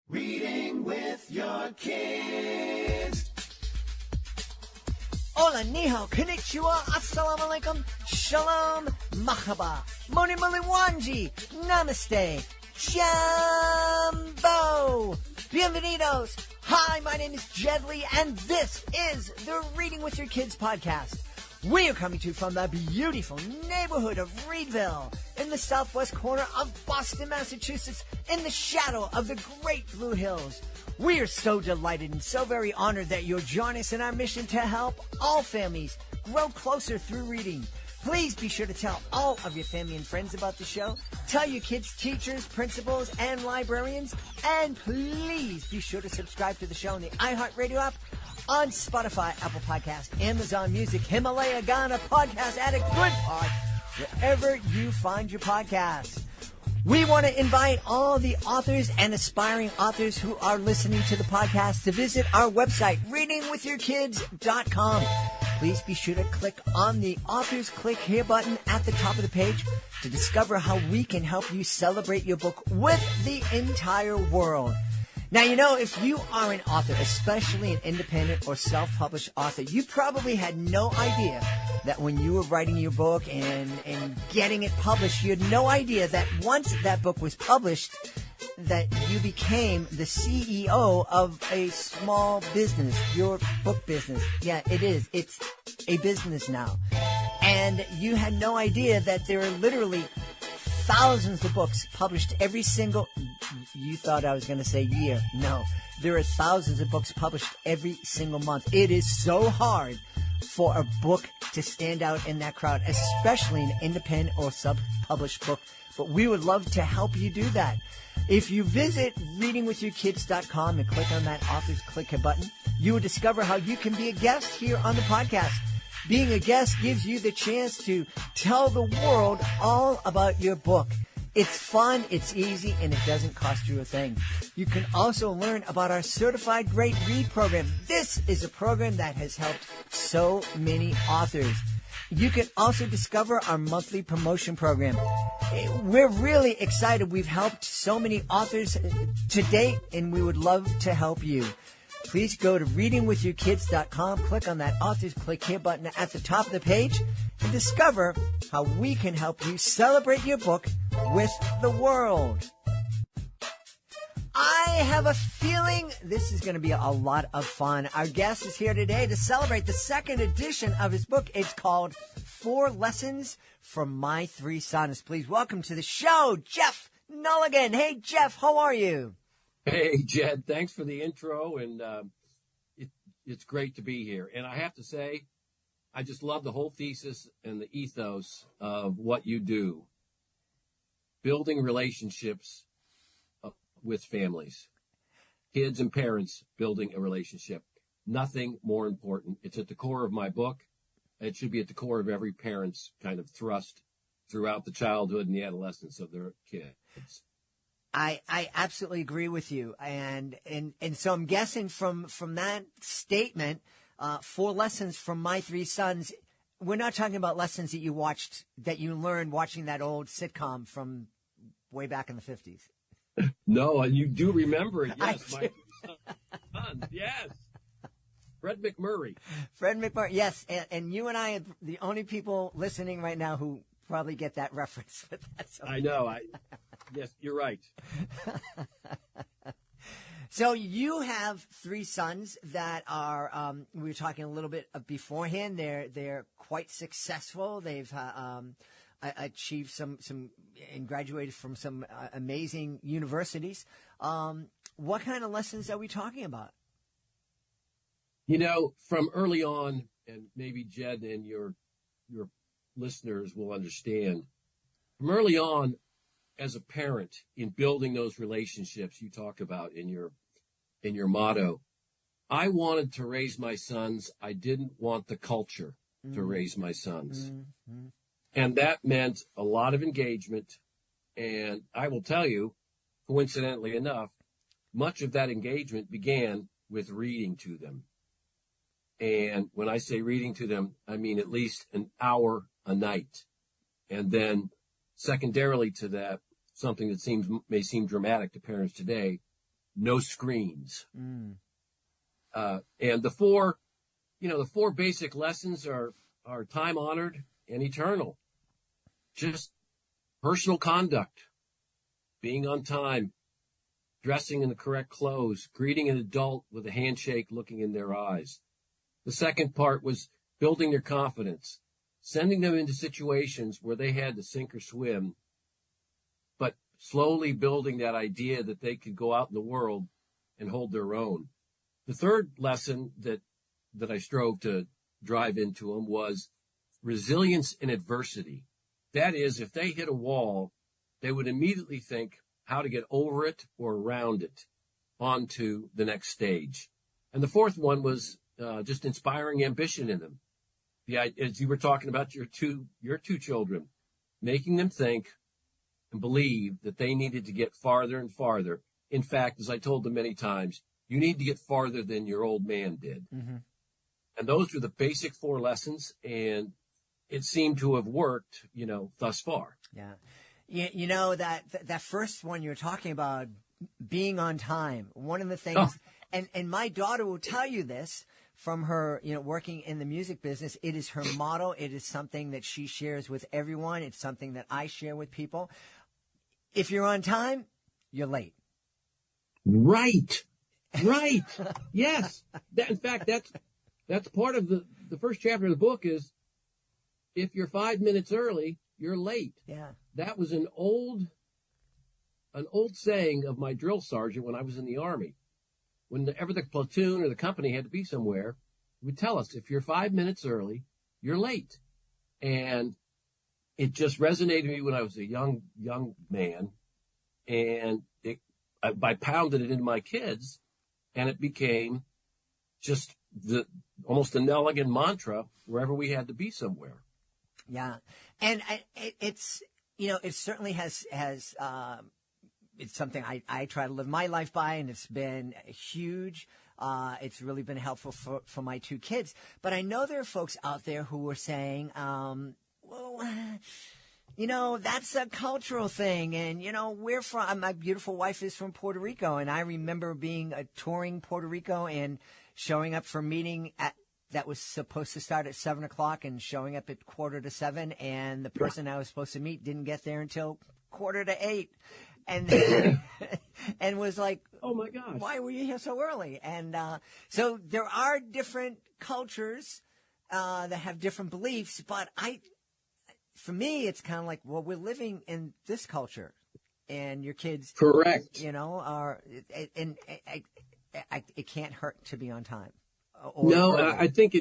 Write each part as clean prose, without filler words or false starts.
Reading with your kids. Hola, ni hao, konnichiwa, assalamu alaikum, shalom, mahaba, moni moli wanji, namaste, jambo, bienvenidos. Hi, my name is Jed Lee, and this is the Reading with Your Kids podcast. We are coming to you from the beautiful neighborhood of Reedville in the southwest corner of Boston, Massachusetts, in the shadow of the Great Blue Hills. We are so delighted and so very honored that you'll join us in our mission to help all families grow closer through reading. Please be sure to tell all of your family and friends about the show. Tell your kids, teachers, principals, and librarians. And please be sure to subscribe to the show on the iHeartRadio app, on Spotify, Apple Podcast, Amazon Music, Himalaya, Ghana, Podcast Addict, Good Pod, wherever you find your podcasts. We want to invite all the authors and aspiring authors who are listening to the podcast to visit our website, readingwithyourkids.com. Please be sure to click on the Authors Click Here button at the top of the page to discover how we can help you celebrate your book with the entire world. Now, you know, if you are an author, especially an independent or self-published author, you probably had no idea that when you were writing your book and getting it published, you had no idea that once that book was published, that you became the CEO of a small business, your book business. Yeah, it is. It's a business now. And you had no idea that there are literally thousands of books published every single... You thought I was going to say year. No. There are thousands of books published every single month. It is so hard for a book to stand out in that crowd, especially an independent or sub-published book. But we would love to help you do that. If you visit readingwithyourkids.com and click on that Authors Click Here button, you will discover how you can be a guest here on the podcast. Being a guest gives you the chance to tell the world all about your book. It's fun, it's easy, and it doesn't cost you a thing. You can also learn about our Certified Great Read program. This is a program that has helped so many authors. You can also discover our monthly promotion program. We're really excited. We've helped so many authors to date, and we would love to help you. Please go to readingwithyourkids.com, click on that Authors Click Here button at the top of the page, and discover how we can help you celebrate your book with the world. I have a feeling this is going to be a lot of fun. Our guest is here today to celebrate the second edition of his book. It's called 4 Lessons from My 3 Sons. Please welcome to the show, Jeff Nelligan. Hey, Jeff, how are you? Hey, Jed, thanks for the intro, and it's great to be here. And I have to say, I just love the whole thesis and the ethos of what you do. Building relationships with families, kids and parents building a relationship. Nothing more important. It's at the core of my book. It should be at the core of every parent's kind of thrust throughout the childhood and the adolescence of their kids. I absolutely agree with you. And so I'm guessing from that statement, 4 lessons from my 3 sons, we're not talking about lessons that you watched, that you learned watching that old sitcom from way back in the 50s. No, and you do remember it. Yes, I my son. Yes. Fred McMurray. Fred McMurray, yes. And you and I are the only people listening right now who probably get that reference. But that's okay. I know. Yes, you're right. So you have 3 sons that are, we were talking a little bit beforehand. They're quite successful. They've achieved some and graduated from some amazing universities. What kind of lessons are we talking about? You know, from early on, and maybe Jed and your listeners will understand, from early on, as a parent, in building those relationships you talk about in your motto, I wanted to raise my sons. I didn't want the culture to raise my sons. Mm-hmm. And that meant a lot of engagement. And I will tell you, coincidentally enough, much of that engagement began with reading to them. And when I say reading to them, I mean at least an hour a night. And then secondarily to that, something that may seem dramatic to parents today, no screens. Mm. And the four basic lessons are time honored and eternal. Just personal conduct, being on time, dressing in the correct clothes, greeting an adult with a handshake, looking in their eyes. The second part was building their confidence, sending them into situations where they had to sink or swim, but slowly building that idea that they could go out in the world and hold their own. The third lesson that I strove to drive into them was resilience in adversity. That is, if they hit a wall, they would immediately think how to get over it or around it onto the next stage. And the fourth one was just inspiring ambition in them. As you were talking about your two children, making them think and believe that they needed to get farther and farther. In fact, as I told them many times, you need to get farther than your old man did. Mm-hmm. And those were the basic four lessons, and it seemed to have worked, thus far. Yeah. You know, that first one you were talking about, being on time, one of the things, and my daughter will tell you this from her, working in the music business. It is her motto. It is something that she shares with everyone. It's something that I share with people. If you're on time, you're late. Right. Yes. In fact, that's part of the first chapter of the book is, if you're 5 minutes early, you're late. Yeah. That was an old saying of my drill sergeant when I was in the Army. Whenever the platoon or the company had to be somewhere, he would tell us, if you're 5 minutes early, you're late. And it just resonated with me when I was a young man. And I pounded it into my kids, and it became just almost a Nelligan mantra wherever we had to be somewhere. Yeah. And it's, it certainly has it's something I try to live my life by, and it's been huge. It's really been helpful for my two kids. But I know there are folks out there who are saying, that's a cultural thing. And, my beautiful wife is from Puerto Rico. And I remember being touring Puerto Rico and showing up for a meeting that was supposed to start at 7:00 and showing up at 7:15. And the person I was supposed to meet didn't get there until 7:45. And and was like, oh my gosh, why were you here so early? And so there are different cultures that have different beliefs, but for me, it's kind of like, well, we're living in this culture, and your kids, correct, are, and it can't hurt to be on time. I think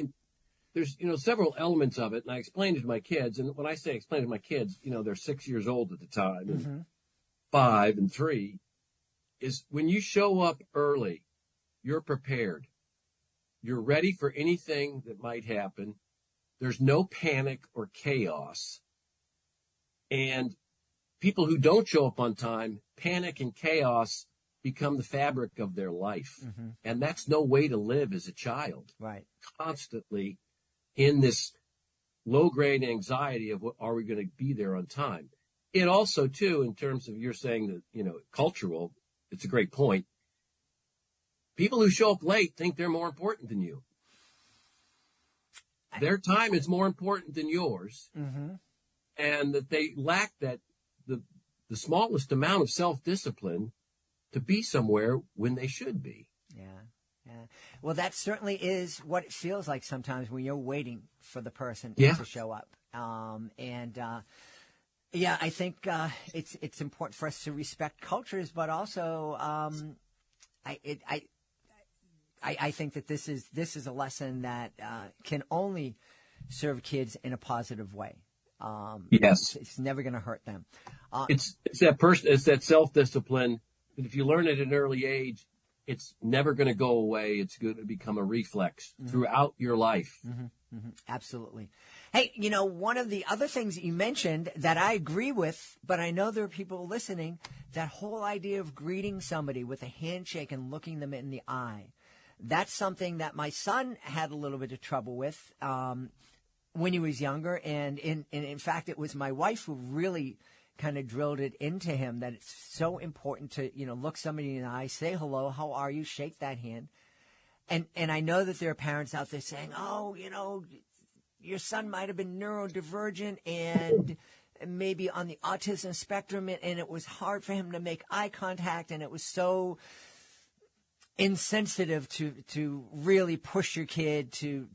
there's several elements of it, and I explained it to my kids. And when I say explain it to my kids, they're 6 years old at the time, and mm-hmm. 5 and 3, is when you show up early, you're prepared. You're ready for anything that might happen. There's no panic or chaos. And people who don't show up on time, panic and chaos become the fabric of their life. Mm-hmm. And that's no way to live as a child. Right. Constantly in this low-grade anxiety of are we going to be there on time? It also, too, in terms of you're saying that, cultural, it's a great point. People who show up late think they're more important than you. Their time is more important than yours. Mm-hmm. And that they lack the smallest amount of self-discipline to be somewhere when they should be. Yeah. Well, that certainly is what it feels like sometimes when you're waiting for the person to show up. I think it's important for us to respect cultures, but also I think that this is a lesson that can only serve kids in a positive way. Yes, it's never going to hurt them. It's that self-discipline that if you learn it at an early age, it's never going to go away. It's going to become a reflex mm-hmm. throughout your life. Mm-hmm. Mm-hmm. Absolutely. Hey, one of the other things that you mentioned that I agree with, but I know there are people listening, that whole idea of greeting somebody with a handshake and looking them in the eye. That's something that my son had a little bit of trouble with when he was younger. And in fact, it was my wife who really kind of drilled it into him that it's so important to, look somebody in the eye, say hello, how are you, shake that hand. And I know that there are parents out there saying, oh, your son might have been neurodivergent and maybe on the autism spectrum, and it was hard for him to make eye contact, and it was so insensitive to really push your kid to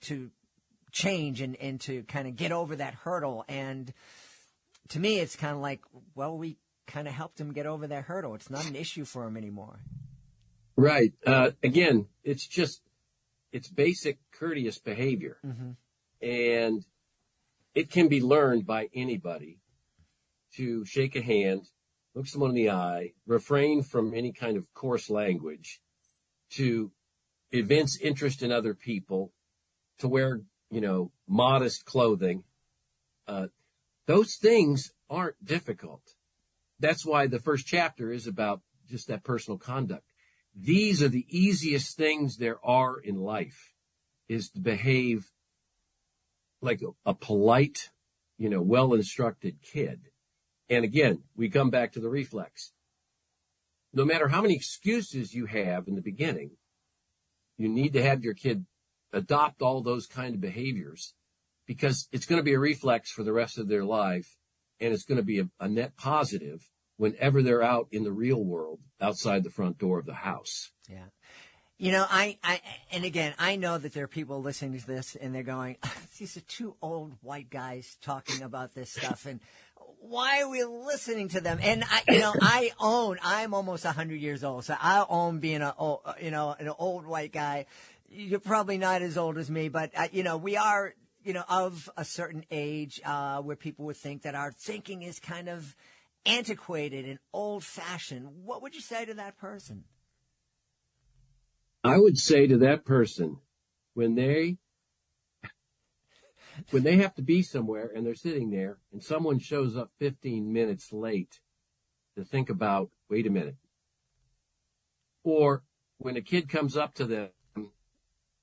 change and to kind of get over that hurdle. And to me, it's kind of like, well, we kind of helped him get over that hurdle. It's not an issue for him anymore. Right. Again, it's basic courteous behavior. Mm-hmm. And it can be learned by anybody to shake a hand, look someone in the eye, refrain from any kind of coarse language, to evince interest in other people, to wear, modest clothing. Those things aren't difficult. That's why the first chapter is about just that personal conduct. These are the easiest things there are in life, is to behave like a polite, well-instructed kid. And again, we come back to the reflex. No matter how many excuses you have in the beginning, you need to have your kid adopt all those kind of behaviors, because it's going to be a reflex for the rest of their life, and it's going to be a net positive whenever they're out in the real world outside the front door of the house. Yeah. And again, I know that there are people listening to this and they're going, these are two old white guys talking about this stuff, and why are we listening to them? And I'm almost 100 years old, so I own being an old white guy. You're probably not as old as me, but we are, of a certain age, where people would think that our thinking is kind of antiquated and old-fashioned. What would you say to that person? I would say to that person, when they have to be somewhere and they're sitting there and someone shows up 15 minutes late, to think about, wait a minute. Or when a kid comes up to them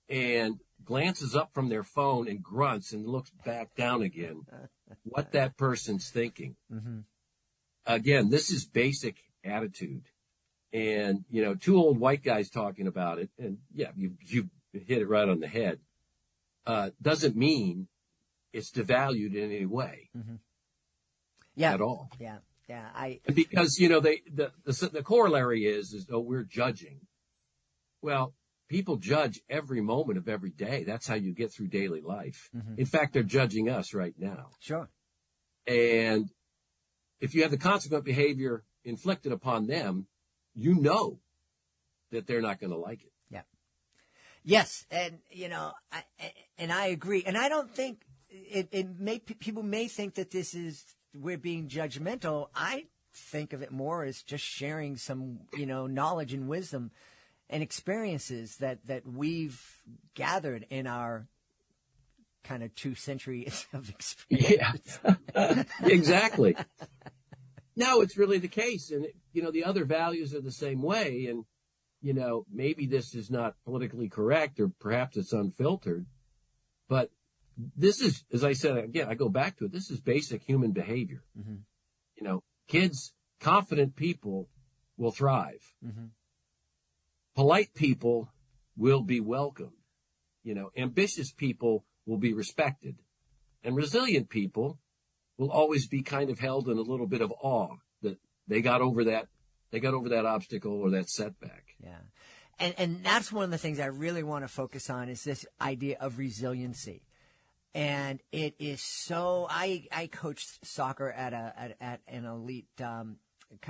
and glances up from their phone and grunts and looks back down again, what that person's thinking. Mm-hmm. Again, this is basic attitude. And, two old white guys talking about it, and yeah, you hit it right on the head, doesn't mean it's devalued in any way. Mm-hmm. Yeah. At all. Yeah. Yeah. Because, the corollary is we're judging. Well, people judge every moment of every day. That's how you get through daily life. Mm-hmm. In fact, they're judging us right now. Sure. And if you have the consequent behavior inflicted upon them, you know that they're not going to like it. Yeah. Yes. And, I agree. And I don't think people may think that we're being judgmental. I think of it more as just sharing some, knowledge and wisdom and experiences that we've gathered in our kind of 2 centuries of experience. Yeah, exactly. No, it's really the case. And, the other values are the same way. And, maybe this is not politically correct, or perhaps it's unfiltered. But this is, as I said, again, I go back to it. This is basic human behavior. Mm-hmm. Kids, confident people will thrive. Mm-hmm. Polite people will be welcomed. Ambitious people will be respected. And resilient people will always be kind of held in a little bit of awe that they got over that obstacle or that setback. Yeah. And that's one of the things I really want to focus on, is this idea of resiliency. And it is so, I coached soccer at an elite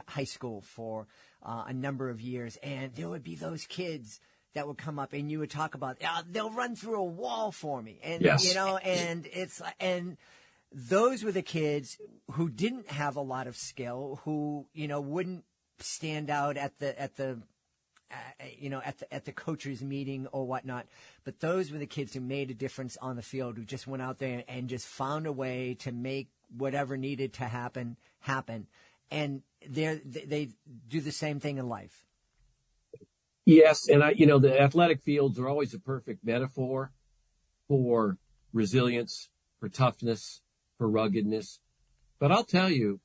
high school for a number of years, and there would be those kids that would come up and you would talk about, they'll run through a wall for me. And, yes. and those were the kids who didn't have a lot of skill, who, wouldn't stand out at the coaches meeting or whatnot. But those were the kids who made a difference on the field, who just went out there and just found a way to make whatever needed to happen. And they do the same thing in life. Yes. And the athletic fields are always a perfect metaphor for resilience, for toughness, for ruggedness. But I'll tell you,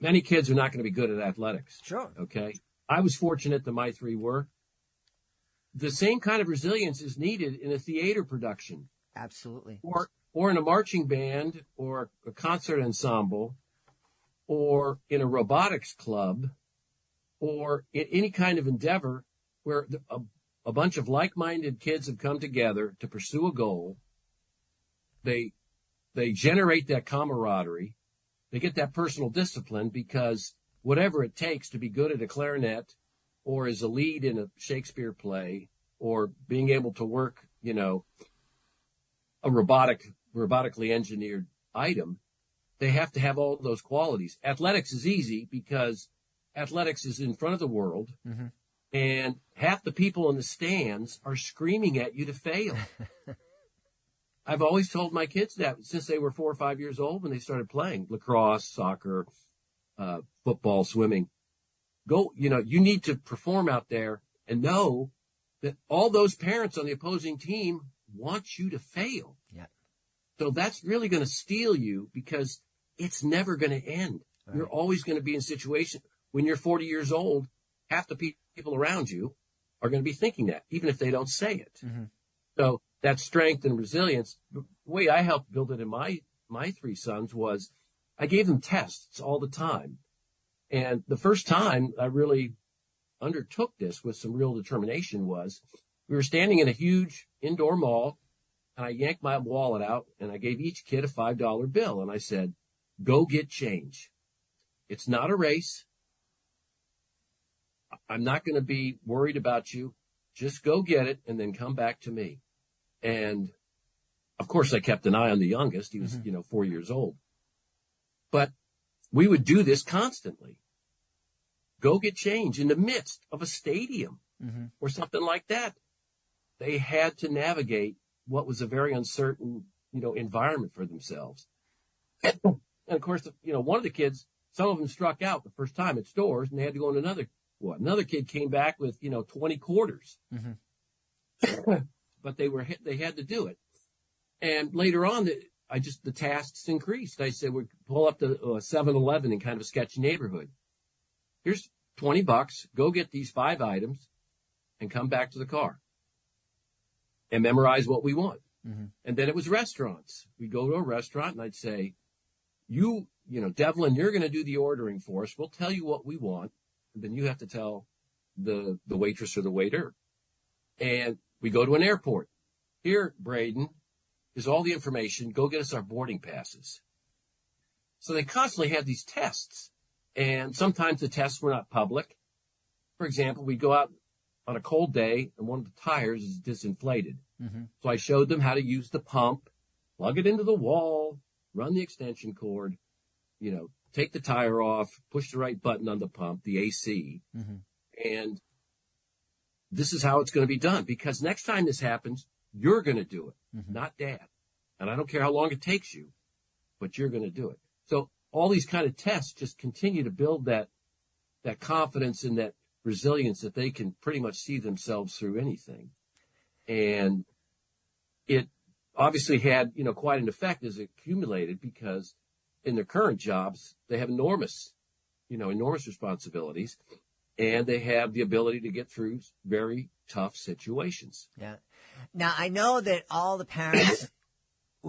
many kids are not going to be good at athletics. Sure. Okay. I was fortunate that my three were. The same kind of resilience is needed in a theater production. Absolutely. Or in a marching band or a concert ensemble or in a robotics club or in any kind of endeavor where a bunch of like-minded kids have come together to pursue a goal. They generate that camaraderie. They get that personal discipline because whatever it takes to be good at a clarinet or as a lead in a Shakespeare play or being able to work, a robotically engineered item, they have to have all those qualities. Athletics is easy because athletics is in front of the world, and half the people in the stands are screaming at you to fail. I've always told my kids that since they were 4 or 5 years old when they started playing lacrosse, soccer, football, swimming. You need to perform out there and know that all those parents on the opposing team want you to fail. Yeah. So that's really going to steal you because it's never going to end. Right. You're always going to be in a situation when you're 40 years old, half the people around you are going to be thinking that, even if they don't say it. So that strength and resilience, the way I helped build it in my three sons was I gave them tests all the time. And the first time I really undertook this with some real determination was we were standing in a huge indoor mall, and I yanked my wallet out, and I gave each kid a $5 bill, and I said, go get change. It's not a race. I'm not going to be worried about you. Just go get it and then come back to me. And, of course, I kept an eye on the youngest. He was, 4 years old. But we would do this constantly. Go get change in the midst of a stadium or something like that. They had to navigate what was a very uncertain, environment for themselves. And, of course, one of the kids, some of them struck out the first time at stores, and they had to go in another. Well, another kid came back with, 20 quarters. But they had to do it. And later on, the tasks increased. I said, we pull up to 7-Eleven in kind of a sketchy neighborhood. Here's $20. Go get these 5 items and come back to the car and memorize what we want. And then it was restaurants. We'd go to a restaurant and I'd say, Devlin, you're going to do the ordering for us. We'll tell you what we want. And then you have to tell the waitress or the waiter. And we go to an airport. Here, Braden, is all the information. Go get us our boarding passes. So they constantly had these tests. And sometimes the tests were not public. For example, we go out on a cold day and one of the tires is disinflated. So I showed them how to use the pump, plug it into the wall, run the extension cord, take the tire off, push the right button on the pump, the AC. And this is how it's going to be done. Because next time this happens, you're going to do it, not Dad. And I don't care how long it takes you, but you're going to do it. So all these kind of tests just continue to build that confidence and that resilience that they can pretty much see themselves through anything. And it obviously had, quite an effect as it accumulated because in their current jobs, they have enormous responsibilities, and they have the ability to get through very tough situations. Yeah. Now, I know that all the parents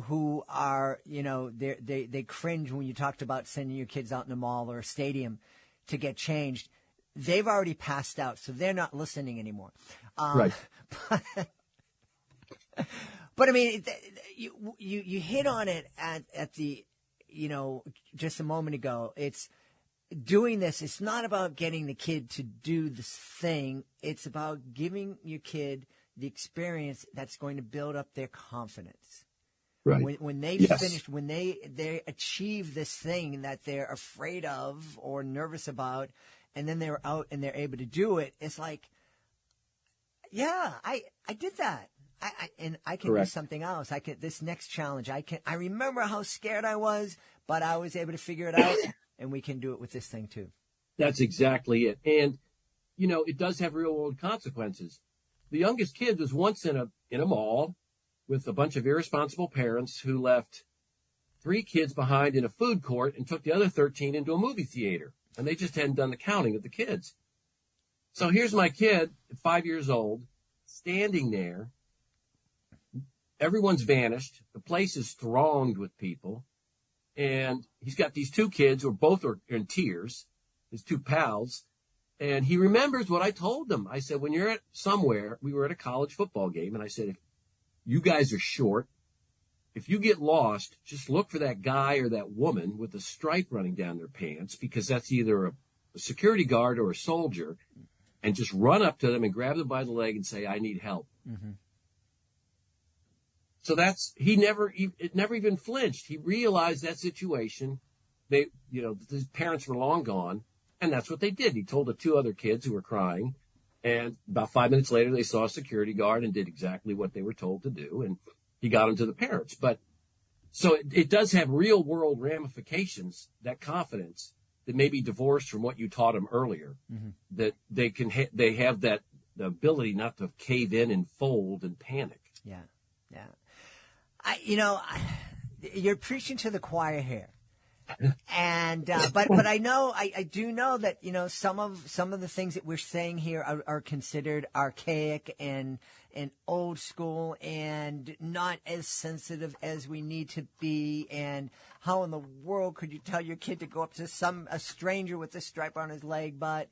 who are, they cringe when you talked about sending your kids out in a mall or a stadium to get changed. They've already passed out, so they're not listening anymore. Right. But I mean, you hit on it at the, just a moment ago. It's doing this. It's not about getting the kid to do this thing. It's about giving your kid the experience that's going to build up their confidence. Right. When they finish, when they achieve this thing that they're afraid of or nervous about, and then they're out and they're able to do it, it's like, yeah, I did that. I can do something else. This next challenge, I remember how scared I was, but I was able to figure it out, and we can do it with this thing too. That's exactly it. And, it does have real world consequences. The youngest kid was once in a mall with a bunch of irresponsible parents who left 3 kids behind in a food court and took the other 13 into a movie theater. And they just hadn't done the counting of the kids. So here's my kid, 5 years old, standing there. Everyone's vanished. The place is thronged with people. And he's got these 2 kids who both are in tears, his 2 pals. And he remembers what I told him. I said, when you're at somewhere, we were at a college football game, and I said, if you guys are short, if you get lost, just look for that guy or that woman with a stripe running down their pants, because that's either a security guard or a soldier, and just run up to them and grab them by the leg and say, I need help. Mm-hmm. So it never even flinched. He realized that situation. His parents were long gone, and that's what they did. He told the 2 other kids who were crying, and about 5 minutes later, they saw a security guard and did exactly what they were told to do, and he got them to the parents. But so it does have real world ramifications, that confidence that may be divorced from what you taught them earlier, mm-hmm. that they have the ability not to cave in and fold and panic. Yeah. You're preaching to the choir here. And but I know I do know that some of the things that we're saying here are considered archaic and old school and not as sensitive as we need to be. And how in the world could you tell your kid to go up to a stranger with a stripe on his leg? But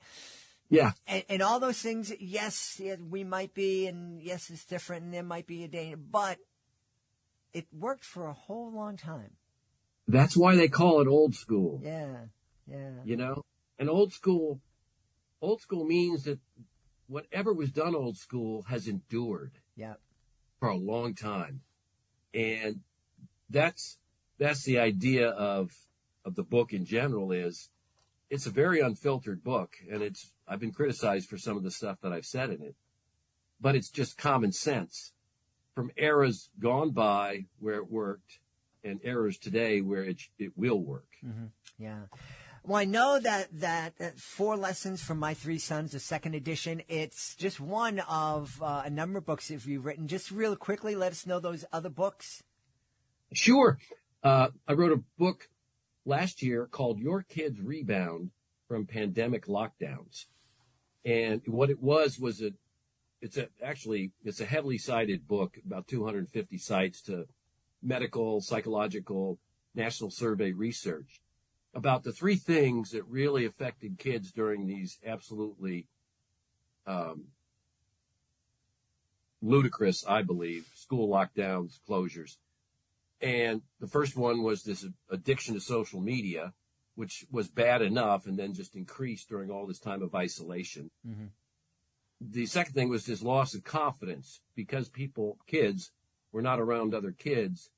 yeah, and all those things. Yes, we might be, and yes, it's different, and there might be a danger, but it worked for a whole long time. That's why they call it old school. Yeah. And old school means that whatever was done old school has endured. Yeah. For a long time. And that's the idea of the book in general. Is it's a very unfiltered book, and I've been criticized for some of the stuff that I've said in it, but it's just common sense from eras gone by where it worked, and errors today where it will work. Mm-hmm. Yeah. Well, I know that 4 Lessons from My 3 Sons, the second edition, it's just one of a number of books that you've written. Just real quickly, let us know those other books. Sure. I wrote a book last year called Your Kids Rebound from Pandemic Lockdowns. And what it was it's a heavily cited book, about 250 sites to medical, psychological, national survey research about the 3 things that really affected kids during these absolutely ludicrous, I believe, school lockdowns, closures. And the first one was this addiction to social media, which was bad enough and then just increased during all this time of isolation. Mm-hmm. The second thing was this loss of confidence because kids were not around other kids.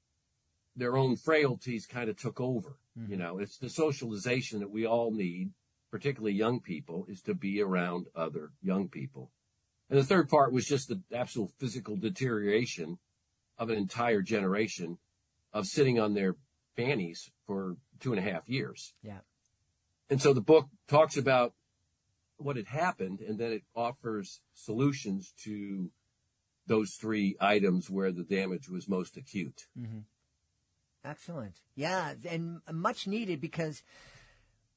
Their own frailties kind of took over. Mm-hmm. It's the socialization that we all need, particularly young people, is to be around other young people. And the third part was just the absolute physical deterioration of an entire generation of sitting on their fannies for 2.5 years. Yeah. And so the book talks about what had happened, and then it offers solutions to those 3 items where the damage was most acute. Mm-hmm. Excellent. Yeah, and much needed because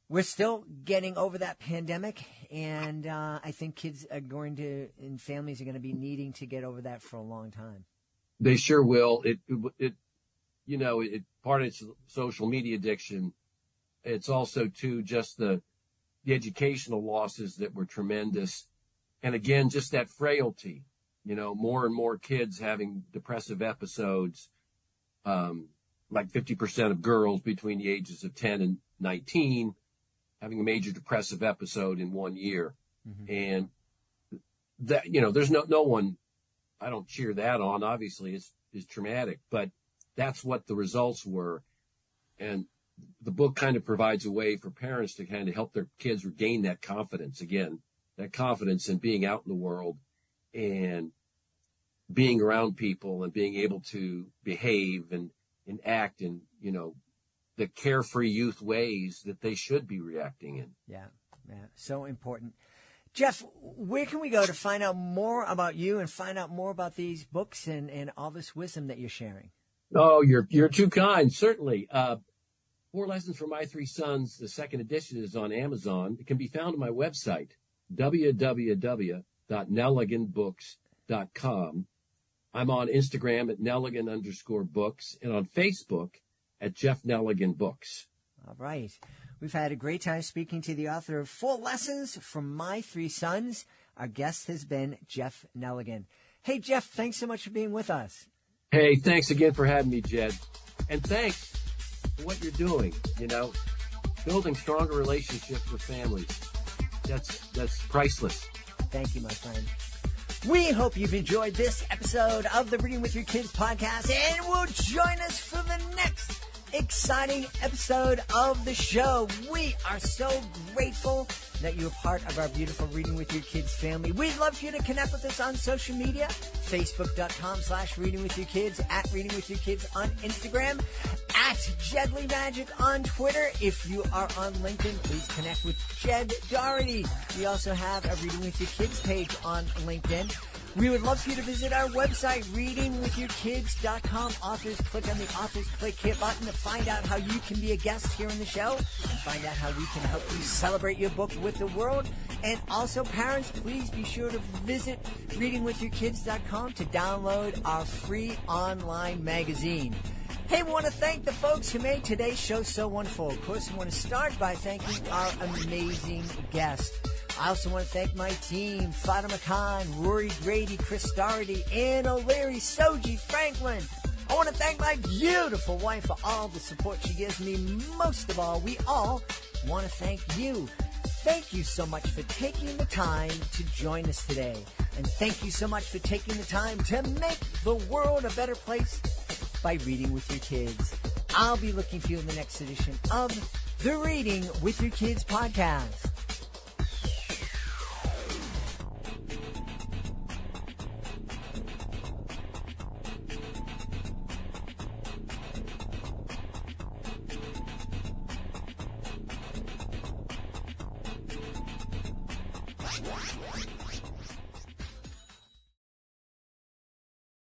we're still getting over that pandemic, and I think kids are and families are going to be needing to get over that for a long time. They sure will. It part of its social media addiction. It's also too just the educational losses that were tremendous, and again just that frailty. More and more kids having depressive episodes. Like 50% of girls between the ages of 10 and 19 having a major depressive episode in 1 year. Mm-hmm. And that, there's no one, I don't cheer that on. Obviously it's traumatic, but that's what the results were. And the book kind of provides a way for parents to kind of help their kids regain that confidence again, that confidence in being out in the world and being around people and being able to behave and act in, the carefree youth ways that they should be reacting in. Yeah, so important. Jeff, where can we go to find out more about you and find out more about these books and all this wisdom that you're sharing? Oh, you're too kind. Certainly. Four Lessons for My Three Sons, the second edition, is on Amazon. It can be found on my website, www.nelliganbooks.com. I'm on Instagram at Nelligan_books and on Facebook at Jeff Nelligan Books. All right. We've had a great time speaking to the author of Four Lessons from My Three Sons. Our guest has been Jeff Nelligan. Hey, Jeff, thanks so much for being with us. Hey, thanks again for having me, Jed. And thanks for what you're doing, building stronger relationships with families. That's priceless. Thank you, my friend. We hope you've enjoyed this episode of the Reading with Your Kids podcast and will join us for the next exciting episode of the show. We are so grateful that you're part of our beautiful Reading with Your Kids family. We'd love for you to connect with us on social media, facebook.com/readingwithyourkids, at Reading with Your Kids on Instagram, at Jedly Magic on Twitter. If you are on LinkedIn, please connect with Jed Doherty. We also have a Reading with Your Kids page on LinkedIn. We would love for you to visit our website, readingwithyourkids.com. Authors, click on the Authors Click Here button to find out how you can be a guest here in the show and find out how we can help you celebrate your book with the world. And also, parents, please be sure to visit readingwithyourkids.com to download our free online magazine. Hey, we want to thank the folks who made today's show so wonderful. Of course, we want to start by thanking our amazing guest. I also want to thank my team, Fatima Khan, Rory Grady, Chris Doherty, Ann O'Leary, Soji Franklin. I want to thank my beautiful wife for all the support she gives me. Most of all, we all want to thank you. Thank you so much for taking the time to join us today. And thank you so much for taking the time to make the world a better place by reading with your kids. I'll be looking for you in the next edition of the Reading with Your Kids podcast.